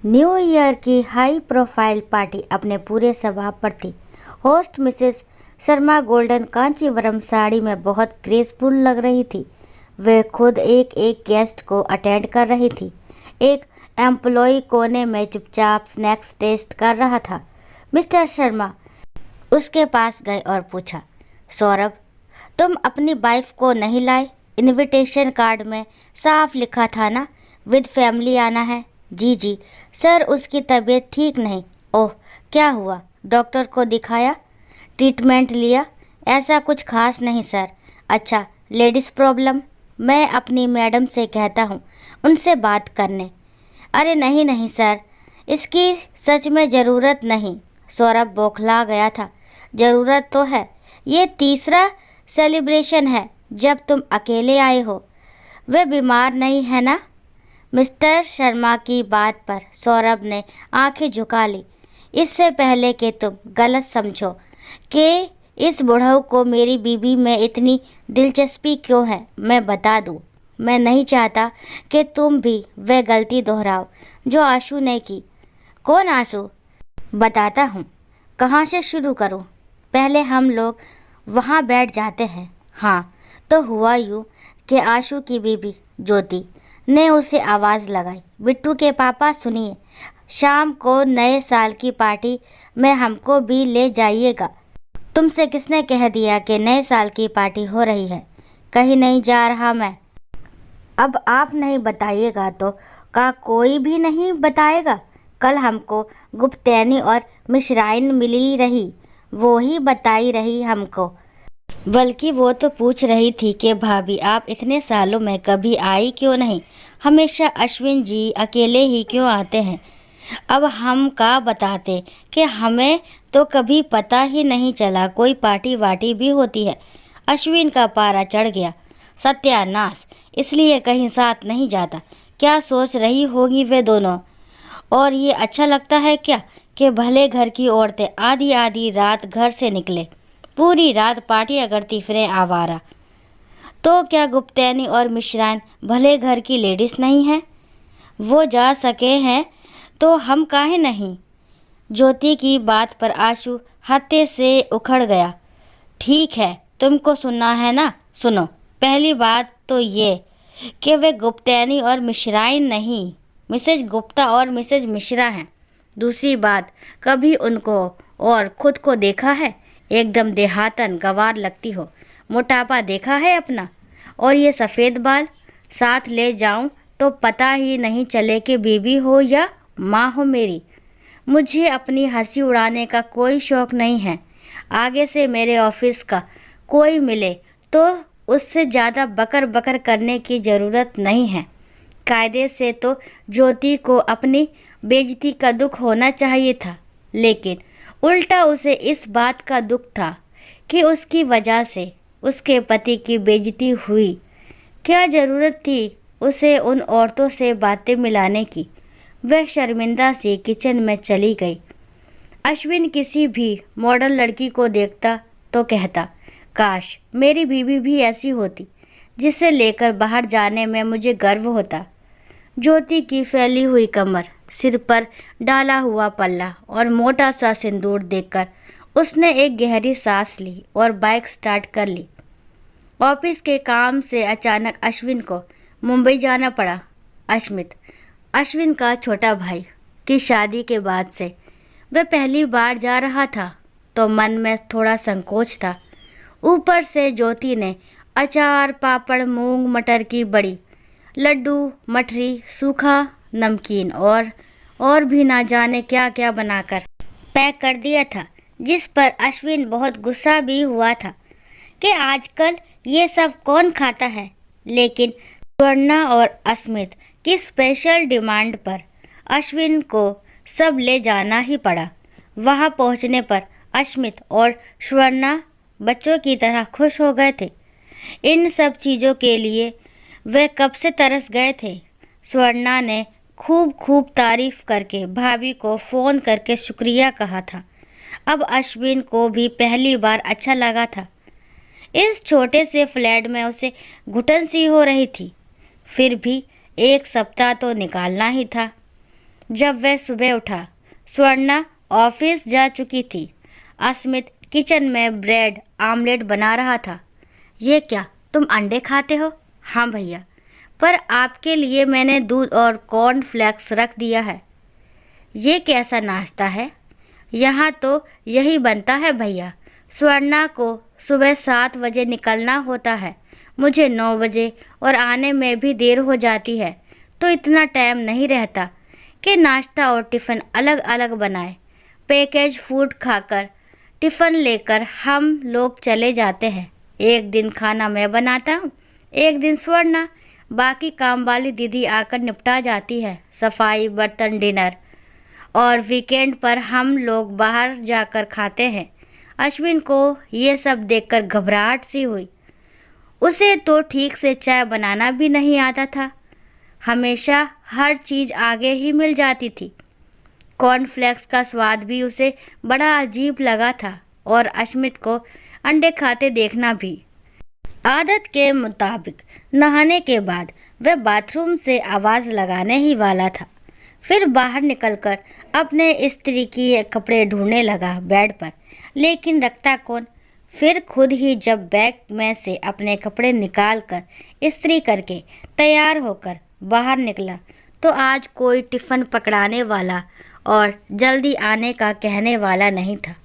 New year की high profile party अपने पूरे स्वभाव पर थी। Host Mrs Sharma golden Kanjeevaram sari में बहुत ग्रेसफुल लग रही थी। वे खुद एक एक गेस्ट को अटेंड कर रही थी। एक एम्प्लॉय कोने में चुपचाप स्नैक्स टेस्ट कर रहा था। मिस्टर शर्मा उसके पास गए और पूछा, सौरभ, तुम अपनी वाइफ को नहीं लाए? इनविटेशन कार्ड में साफ लिखा था ना, विद फैमिली आना है। जी जी सर, उसकी तबीयत ठीक नहीं। ओह, क्या हुआ? डॉक्टर को दिखाया? ट्रीटमेंट लिया? ऐसा कुछ खास नहीं सर। अच्छा, लेडीज़ प्रॉब्लम? मैं अपनी मैडम से कहता हूँ उनसे बात करने। अरे नहीं नहीं सर, इसकी सच में ज़रूरत नहीं। सौरभ बौखला गया था। ज़रूरत तो है। ये तीसरा सेलिब्रेशन है जब तुम अकेले आए हो। वे बीमार नहीं है ना? मिस्टर शर्मा की बात पर सौरभ ने आंखें झुका ली। इससे पहले कि तुम गलत समझो कि इस बुढ़ऊ को मेरी बीवी में इतनी दिलचस्पी क्यों है, मैं बता दूं। मैं नहीं चाहता कि तुम भी वह गलती दोहराओ जो आशु ने की। कौन आशु? बताता हूँ। कहाँ से शुरू करूँ? पहले हम लोग वहाँ बैठ जाते हैं। हाँ, तो हुआ यूँ कि आशु की बीबी ज्योति ने उसे आवाज़ लगाई, बिट्टू के पापा सुनिए, शाम को नए साल की पार्टी में हमको भी ले जाइएगा। तुमसे किसने कह दिया कि नए साल की पार्टी हो रही है? कहीं नहीं जा रहा मैं। अब आप नहीं बताइएगा तो का कोई भी नहीं बताएगा? कल हमको गुप्तैनी और मिश्राइन मिली रही, वो ही बताई रही हमको। बल्कि वो तो पूछ रही थी कि भाभी आप इतने सालों में कभी आई क्यों नहीं? हमेशा अश्विन जी अकेले ही क्यों आते हैं? अब हम का बताते कि हमें तो कभी पता ही नहीं चला कोई पार्टी वार्टी भी होती है। अश्विन का पारा चढ़ गया। सत्यानाश, इसलिए कहीं साथ नहीं जाता। क्या सोच रही होगी वे दोनों? और ये अच्छा लगता है क्या कि भले घर की औरतें आधी आधी रात घर से निकले, पूरी रात पार्टियां करती फिरें आवारा। तो क्या गुप्तैनी और मिश्रान भले घर की लेडीज नहीं हैं? वो जा सके हैं तो हम काहे नहीं? ज्योति की बात पर आशु हत्थे से उखड़ गया। ठीक है, तुमको सुनना है ना, सुनो। पहली बात तो ये कि वे गुप्तैनी और मिश्राइन नहीं, मिसेज गुप्ता और मिसेज मिश्रा हैं। दूसरी बात, कभी उनको और खुद को देखा है? एकदम देहातन गंवार लगती हो। मोटापा देखा है अपना? और ये सफ़ेद बाल? साथ ले जाऊं तो पता ही नहीं चले कि बीवी हो या माँ हो मेरी। मुझे अपनी हंसी उड़ाने का कोई शौक़ नहीं है। आगे से मेरे ऑफिस का कोई मिले तो उससे ज़्यादा बकर बकर करने की ज़रूरत नहीं है। कायदे से तो ज्योति को अपनी बेइज्जती का दुख होना चाहिए था, लेकिन उल्टा उसे इस बात का दुख था कि उसकी वजह से उसके पति की बेइज्जती हुई। क्या ज़रूरत थी उसे उन औरतों से बातें मिलाने की? वह शर्मिंदा सी किचन में चली गई। अश्विन किसी भी मॉडर्न लड़की को देखता तो कहता, काश मेरी बीवी भी ऐसी होती, जिसे लेकर बाहर जाने में मुझे गर्व होता। ज्योति की फैली हुई कमर, सिर पर डाला हुआ पल्ला और मोटा सा सिंदूर देखकर उसने एक गहरी सांस ली और बाइक स्टार्ट कर ली। ऑफिस के काम से अचानक अश्विन को मुंबई जाना पड़ा। अश्मित, अश्विन का छोटा भाई, की शादी के बाद से वह पहली बार जा रहा था तो मन में थोड़ा संकोच था। ऊपर से ज्योति ने अचार, पापड़, मूंग मटर की बड़ी, लड्डू, मठरी, सूखा नमकीन और भी ना जाने क्या क्या बनाकर पैक कर दिया था, जिस पर अश्विन बहुत गुस्सा भी हुआ था कि आजकल ये सब कौन खाता है। लेकिन स्वर्णा और अस्मित की स्पेशल डिमांड पर अश्विन को सब ले जाना ही पड़ा। वहां पहुंचने पर अस्मित और स्वर्णा बच्चों की तरह खुश हो गए थे। इन सब चीज़ों के लिए वे कब से तरस गए थे। स्वर्णा ने खूब खूब तारीफ करके भाभी को फ़ोन करके शुक्रिया कहा था। अब अश्विन को भी पहली बार अच्छा लगा था। इस छोटे से फ्लैट में उसे घुटन सी हो रही थी, फिर भी एक सप्ताह तो निकालना ही था। जब वह सुबह उठा, स्वर्णा ऑफिस जा चुकी थी। अस्मित किचन में ब्रेड आमलेट बना रहा था। ये क्या, तुम अंडे खाते हो? हाँ भैया, पर आपके लिए मैंने दूध और कॉर्नफ्लेक्स रख दिया है। ये कैसा नाश्ता है? यहाँ तो यही बनता है भैया। स्वर्णा को सुबह 7 बजे निकलना होता है, मुझे 9 बजे, और आने में भी देर हो जाती है, तो इतना टाइम नहीं रहता कि नाश्ता और टिफ़िन अलग अलग बनाए। पैकेज फूड खाकर टिफ़िन लेकर हम लोग चले जाते हैं। एक दिन खाना मैं बनाता हूँ, एक दिन स्वर्णा, बाकी काम वाली दीदी आकर निपटा जाती है, सफाई, बर्तन, डिनर। और वीकेंड पर हम लोग बाहर जाकर खाते हैं। अश्विन को ये सब देखकर घबराहट सी हुई। उसे तो ठीक से चाय बनाना भी नहीं आता था। हमेशा हर चीज़ आगे ही मिल जाती थी। कॉर्नफ्लेक्स का स्वाद भी उसे बड़ा अजीब लगा था, और अश्मित को अंडे खाते देखना भी। आदत के मुताबिक नहाने के बाद वह बाथरूम से आवाज़ लगाने ही वाला था। फिर बाहर निकलकर अपने इस्त्री किए कपड़े ढूंढने लगा बेड पर, लेकिन रखता कौन। फिर खुद ही जब बैग में से अपने कपड़े निकालकर इस्त्री करके तैयार होकर बाहर निकला, तो आज कोई टिफ़िन पकड़ाने वाला और जल्दी आने का कहने वाला नहीं था।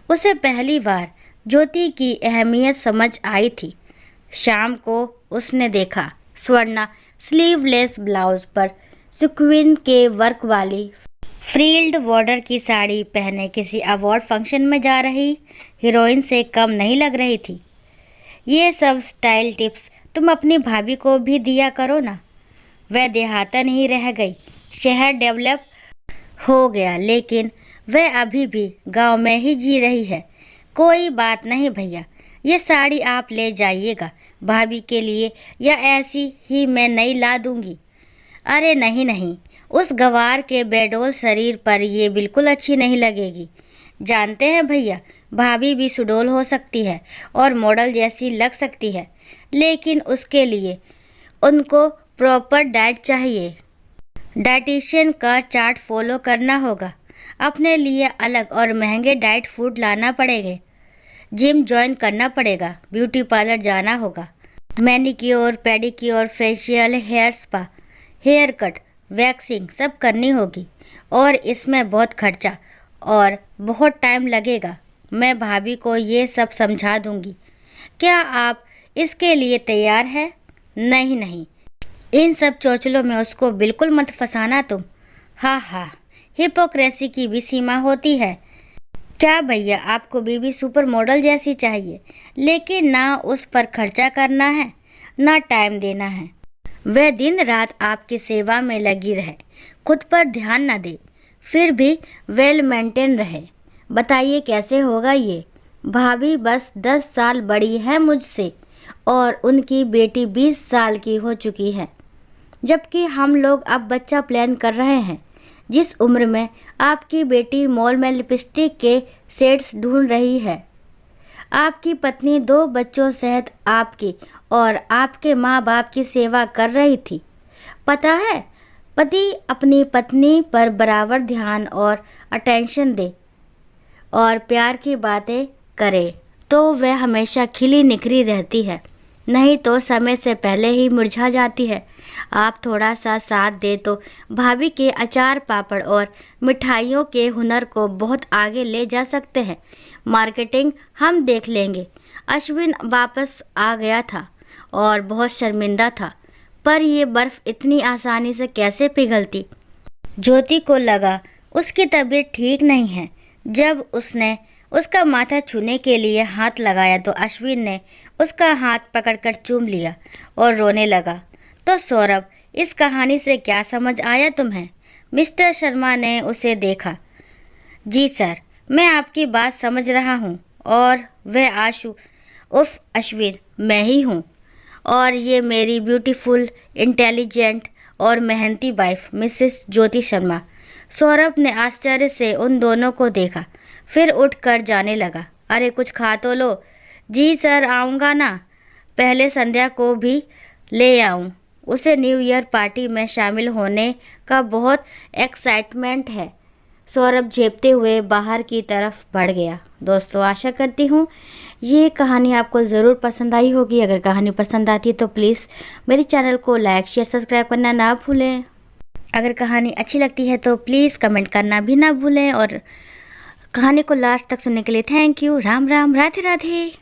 उसे पहली बार ज्योति की अहमियत समझ आई थी। शाम को उसने देखा स्वर्णा स्लीवलेस ब्लाउज पर सिक्विन के वर्क वाली फ्रिल्ड बॉर्डर की साड़ी पहने किसी अवार्ड फंक्शन में जा रही हीरोइन से कम नहीं लग रही थी। ये सब स्टाइल टिप्स तुम अपनी भाभी को भी दिया करो ना। वह देहातन ही रह गई, शहर डेवलप हो गया, लेकिन वह अभी भी गांव में ही जी रही है। कोई बात नहीं भैया, ये साड़ी आप ले जाइएगा भाभी के लिए, या ऐसी ही मैं नई ला दूंगी। अरे नहीं नहीं, उस गंवार के बेडोल शरीर पर ये बिल्कुल अच्छी नहीं लगेगी। जानते हैं भैया, भाभी भी सुडौल हो सकती है और मॉडल जैसी लग सकती है, लेकिन उसके लिए उनको प्रॉपर डाइट चाहिए। डाइटिशियन का चार्ट फॉलो करना होगा। अपने लिए अलग और महंगे डाइट फूड लाना पड़ेंगे। जिम ज्वाइन करना पड़ेगा, ब्यूटी पार्लर जाना होगा, manicure, pedicure, facial, hair spa, haircut, waxing सब करनी होगी, और इसमें बहुत खर्चा और बहुत टाइम लगेगा। मैं भाभी को ये सब समझा दूंगी। क्या आप इसके लिए तैयार हैं? नहीं नहीं, इन सब चौचलों में उसको बिल्कुल मत फंसाना तुम। हाँ हाँ, हिपोक्रेसी की भी सीमा होती है। क्या भैया, आपको बीवी सुपर मॉडल जैसी चाहिए, लेकिन ना उस पर खर्चा करना है, ना टाइम देना है। वह दिन रात आपकी सेवा में लगी रहे, खुद पर ध्यान न दे, फिर भी वेल मेंटेन रहे। बताइए कैसे होगा ये? भाभी बस 10 साल बड़ी है मुझसे, और उनकी बेटी 20 साल की हो चुकी है, जबकि हम लोग अब बच्चा प्लान कर रहे हैं। जिस उम्र में आपकी बेटी मॉल में लिपस्टिक के सेट्स ढूंढ रही है, आपकी पत्नी 2 बच्चों सहित आपकी और आपके माँ बाप की सेवा कर रही थी। पता है, पति अपनी पत्नी पर बराबर ध्यान और अटेंशन दे और प्यार की बातें करे, तो वह हमेशा खिली निखरी रहती है, नहीं तो समय से पहले ही मुरझा जाती है। आप थोड़ा सा साथ दे तो भाभी के अचार, पापड़ और मिठाइयों के हुनर को बहुत आगे ले जा सकते हैं। मार्केटिंग हम देख लेंगे। अश्विन वापस आ गया था और बहुत शर्मिंदा था, पर यह बर्फ़ इतनी आसानी से कैसे पिघलती? ज्योति को लगा उसकी तबीयत ठीक नहीं है। जब उसने उसका माथा छूने के लिए हाथ लगाया तो अश्विन ने उसका हाथ पकड़कर चूम लिया और रोने लगा। तो सौरभ, इस कहानी से क्या समझ आया तुम्हें? मिस्टर शर्मा ने उसे देखा। जी सर, मैं आपकी बात समझ रहा हूँ, और वह आशु उर्फ अश्विन मैं ही हूँ, और ये मेरी ब्यूटीफुल, इंटेलिजेंट और मेहनती वाइफ मिसेस ज्योति शर्मा। सौरभ ने आश्चर्य से उन दोनों को देखा, फिर उठकर जाने लगा। अरे कुछ खा तो लो। जी सर, आऊँगा ना, पहले संध्या को भी ले आऊँ। उसे न्यू ईयर पार्टी में शामिल होने का बहुत एक्साइटमेंट है। सौरभ झेपते हुए बाहर की तरफ बढ़ गया। दोस्तों, आशा करती हूँ ये कहानी आपको ज़रूर पसंद आई होगी। अगर कहानी पसंद आती है तो प्लीज़ मेरे चैनल को लाइक शेयर सब्सक्राइब करना ना भूलें। अगर कहानी अच्छी लगती है तो प्लीज़ कमेंट करना भी ना भूलें। और कहानी को लास्ट तक सुनने के लिए थैंक यू। राम राम, राधे राधे।